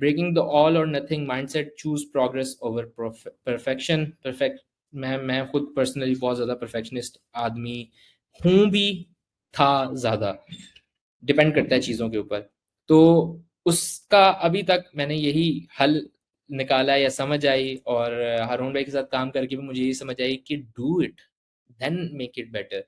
Breaking the all और nothing mindset, choose progress over perfection. मैं खुद पर्सनली बहुत ज़्यादा परफेक्शनिस्ट आदमी हूँ भी, था ज़्यादा, डिपेंड करता है चीज़ों के ऊपर। तो उसका अभी तक मैंने यही हल निकाला या समझ आई, और हारून भाई के साथ काम करके भी मुझे यही समझ आई कि do it then make it better.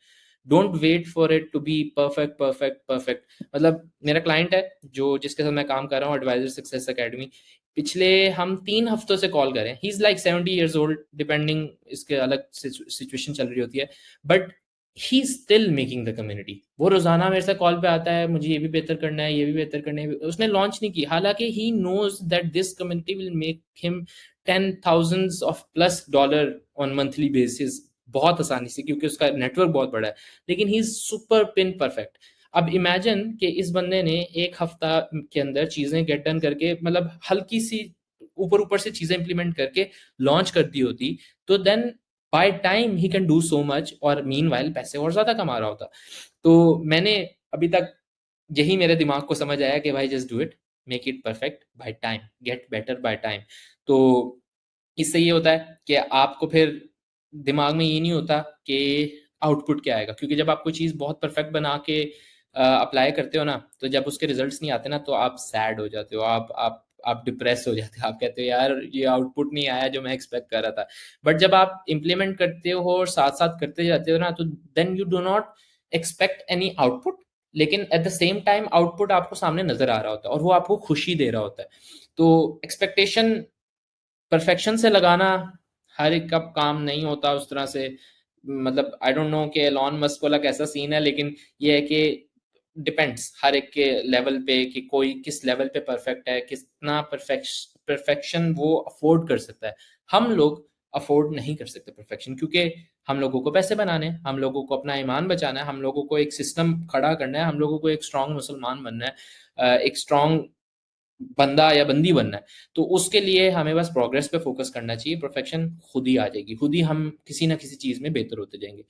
Don't wait for it to be perfect perfect perfect. मतलब मेरा क्लाइंट है जो जिसके साथ मैं काम कर रहा हूँ, एडवाइजर सक्सेस एकेडमी, पिछले हम 3 हफ्तों से कॉल करें, he is like 70 years old, depending इसके अलग सिचुएशन चल रही होती है, but he still making the community. वो रोजाना मेरे से कॉल पे आता है, मुझे ये भी बेहतर करना है, ये भी बेहतर करना है। उसने लॉन्च नहीं की, हालांकि he knows that this community will make him 10,000s of plus dollar on monthly basis, बहुत आसानी से, क्योंकि उसका नेटवर्क बहुत बड़ा है। लेकिन he is super pin perfect. अब इमेजिन कि इस बंदे ने 1 हफ्ता के अंदर चीजें गेट डन करके, मतलब हल्की सी ऊपर ऊपर से चीजें इंप्लीमेंट करके लॉन्च कर दी होती, तो then by time he can do so much, और मीन वाइल पैसे और ज्यादा कमा रहा होता। तो मैंने अभी तक यही मेरे दिमाग को समझ आया कि भाई just do it, make it perfect by time, get better by time. तो इससे ये होता है कि आपको फिर दिमाग में ये नहीं होता कि आउटपुट क्या आएगा, क्योंकि जब आप कोई चीज़ बहुत परफेक्ट बना के अप्लाई करते हो ना, तो जब उसके रिजल्ट्स नहीं आते ना, तो आप सैड हो जाते हो, आप डिप्रेस हो जाते हो, आप कहते हो यार ये आउटपुट नहीं आया जो मैं एक्सपेक्ट कर रहा था। बट जब आप इम्प्लीमेंट करते हो और साथ साथ करते जाते हो ना, तो then you do not expect any output, लेकिन at the same time output आपको सामने नजर आ रहा होता है और वो आपको खुशी दे रहा होता है। तो एक्सपेक्टेशन परफेक्शन से लगाना हर एक का काम नहीं होता उस तरह से। मतलब आई डोंट नो कि एलॉन मस्क वाला कैसा सीन है, लेकिन ये है कि डिपेंड्स हर एक के लेवल पे कि कोई किस लेवल पे परफेक्ट है, कितना परफेक्शन वो अफोर्ड कर सकता है। हम लोग अफोर्ड नहीं कर सकते परफेक्शन, क्योंकि हम लोगों को पैसे बनाने हैं, हम लोगों को अपना ईमान बचाना है, हम लोगों को एक सिस्टम खड़ा करना है, हम लोगों को एक स्ट्रांग मुसलमान बनना है, एक स्ट्रांग बंदा या बंदी बनना है। तो उसके लिए हमें बस प्रोग्रेस पे फोकस करना चाहिए, परफेक्शन खुद ही आ जाएगी, खुद ही हम किसी ना किसी चीज में बेहतर होते जाएंगे।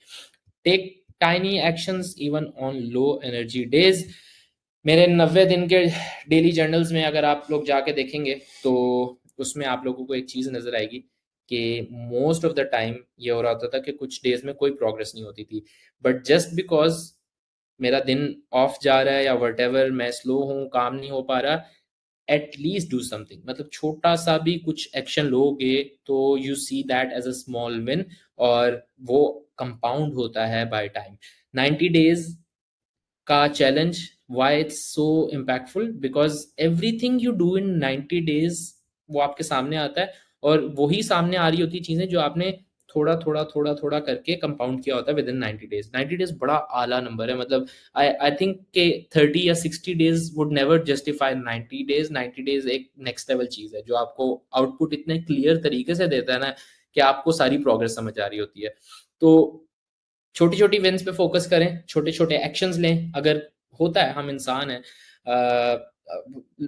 Take tiny actions even on low energy days. मेरे 90 दिन के डेली जर्नल्स में अगर आप लोग जाके देखेंगे, तो उसमें आप लोगों को एक चीज़ नज़र आएगी कि मोस्ट ऑफ द टाइम ये हो रहा होता था कि कुछ डेज में कोई प्रोग्रेस नहीं होती थी, बट जस्ट बिकॉज मेरा दिन ऑफ जा रहा है या वट एवर, मैं स्लो हूँ, काम नहीं हो पा रहा, एटलीस्ट डू समथिंग, मतलब छोटा सा भी कुछ एक्शन लोगे तो you see that as a small win, और वो कंपाउंड होता है बाय टाइम। 90 days का challenge, why it's so impactful, because everything you do in 90 days वो आपके सामने आता है, और वही सामने आ रही होती चीजें जो आपने थोड़ा थोड़ा थोड़ा थोड़ा करके कंपाउंड किया होता है विद इन 90 days। 90 days बड़ा आला नंबर है, मतलब आई थिंक के 30 या 60 days would never justify 90 days। 90 days एक नेक्स्ट लेवल चीज है जो आपको आउटपुट इतने क्लियर तरीके से देता है ना, कि आपको सारी प्रोग्रेस समझ आ रही होती है। तो छोटी छोटी विंस पे फोकस करें, छोटे छोटे एक्शंस लें। अगर होता है, हम इंसान हैं,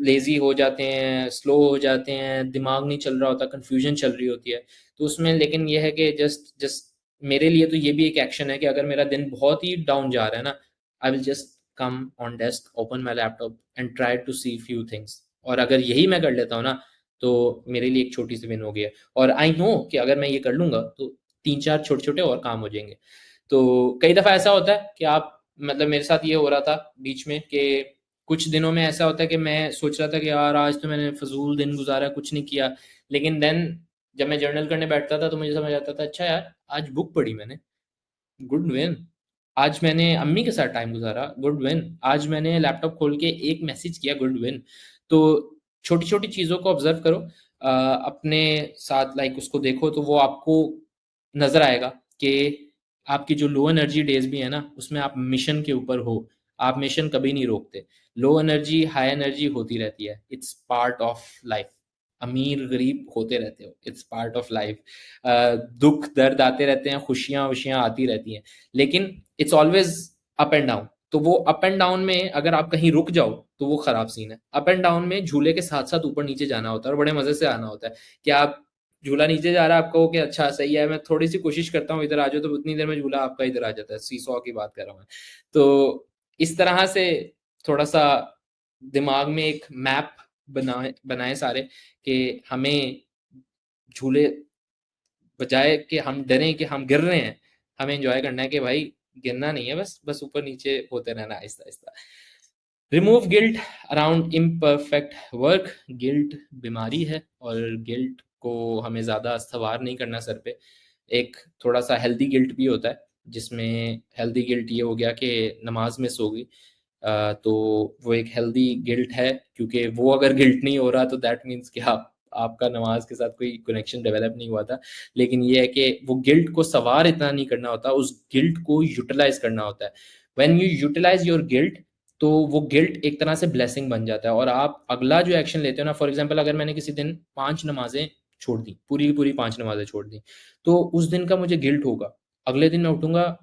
लेजी हो जाते हैं, स्लो हो जाते हैं, दिमाग नहीं चल रहा होता, कंफ्यूजन चल रही होती है, तो उसमें लेकिन यह है कि जस्ट जस्ट मेरे लिए तो ये भी एक एक्शन है कि अगर मेरा दिन बहुत ही डाउन जा रहा है ना, I will just come on desk, open my laptop and try to see few things, और अगर यही मैं कर लेता हूँ ना, तो मेरे लिए एक छोटी सी विन हो गई है। और आई नो कि अगर मैं ये कर लूंगा तो 3-4 छोटे छोटे और काम हो जाएंगे। तो कई दफ़ा ऐसा होता है कि आप, मतलब मेरे साथ ये हो रहा था बीच में कि कुछ दिनों में ऐसा होता है कि मैं सोच रहा था कि यार आज तो मैंने फजूल दिन गुजारा, कुछ नहीं किया, लेकिन देन जब मैं जर्नल करने बैठता था तो मुझे समझ आता था, अच्छा यार आज बुक पढ़ी मैंने, गुड विन। आज मैंने अम्मी के साथ टाइम गुजारा, गुड विन। आज मैंने लैपटॉप खोल के एक मैसेज किया, गुड विन। तो छोटी छोटी चीज़ों को ऑब्जर्व करो, अपने साथ, लाइक उसको देखो, तो वो आपको नज़र आएगा कि आपकी जो लो एनर्जी डेज भी है ना, उसमें आप मिशन के ऊपर हो, आप मिशन कभी नहीं रोकते। लो एनर्जी हाई एनर्जी होती रहती है, इट्स पार्ट ऑफ लाइफ। अमीर गरीब होते रहते हो, इट्स पार्ट ऑफ लाइफ। दुख दर्द आते रहते हैं, खुशियां वशियां आती रहती हैं, लेकिन it's always up and down. तो वो अप एंड डाउन में अगर आप कहीं रुक जाओ तो वो खराब सीन है। अप एंड डाउन में झूले के साथ साथ ऊपर नीचे जाना होता है, और बड़े मजे से आना होता है। कि आप झूला नीचे जा रहा है, आपको कि अच्छा सही है, मैं थोड़ी सी कोशिश करता हूँ इधर आ जाओ, तो उतनी देर में झूला आपका इधर आ जाता है। सीसॉ की बात कर रहा हूँ मैं। तो इस तरह से थोड़ा सा दिमाग में एक मैप बनाए बनाए सारे कि हमें झूले बजाय कि हम डरें कि हम गिर रहे हैं, हमें एंजॉय करना है कि भाई गिरना नहीं है, बस बस ऊपर नीचे होते रहना Aahista Aahista. Remove guilt around imperfect work. Guilt बीमारी है और गिल्ट को हमें ज़्यादा अस्थवार नहीं करना सर पे। एक थोड़ा सा हेल्दी गिल्ट भी होता है, जिसमें हेल्दी गिल्ट ये हो गया कि नमाज मिस हो गई, तो वो एक हेल्दी गिल्ट है, क्योंकि वो अगर गिल्ट नहीं हो रहा तो दैट मीन्स कि आप आपका नमाज के साथ कोई कनेक्शन डेवलप नहीं हुआ था। लेकिन ये है कि वो गिल्ट को सवार इतना नहीं करना होता, उस गिल्ट को यूटिलाइज करना होता है। When you utilize your guilt, तो वो गिल्ट एक तरह से ब्लेसिंग बन जाता है, और आप अगला जो एक्शन लेते हो ना, फॉर एग्जांपल अगर मैंने किसी दिन 5 नमाज़ें छोड़ दी, पूरी की पूरी 5 नमाज़ें छोड़ दी, तो उस दिन का मुझे गिल्ट होगा। अगले दिन मैं उठूँगा,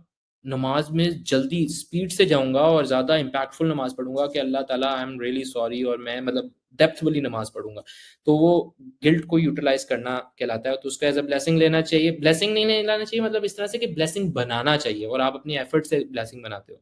नमाज में जल्दी स्पीड से जाऊँगा और ज़्यादा इम्पैक्टफुल नमाज़ पढ़ूँगा कि अल्लाह ताला आई एम रियली सॉरी, और मैं मतलब डेप्थ वाली नमाज़ पढ़ूँगा। तो वो गिल्ट को यूटिलाइज़ करना कहलाता है, तो उसको एज़ अ ब्लेसिंग लेना चाहिए। ब्लेसिंग नहीं लेना चाहिए मतलब इस तरह से कि ब्लेसिंग बनाना चाहिए, और आप अपनी एफर्ट से ब्लेसिंग बनाते हो।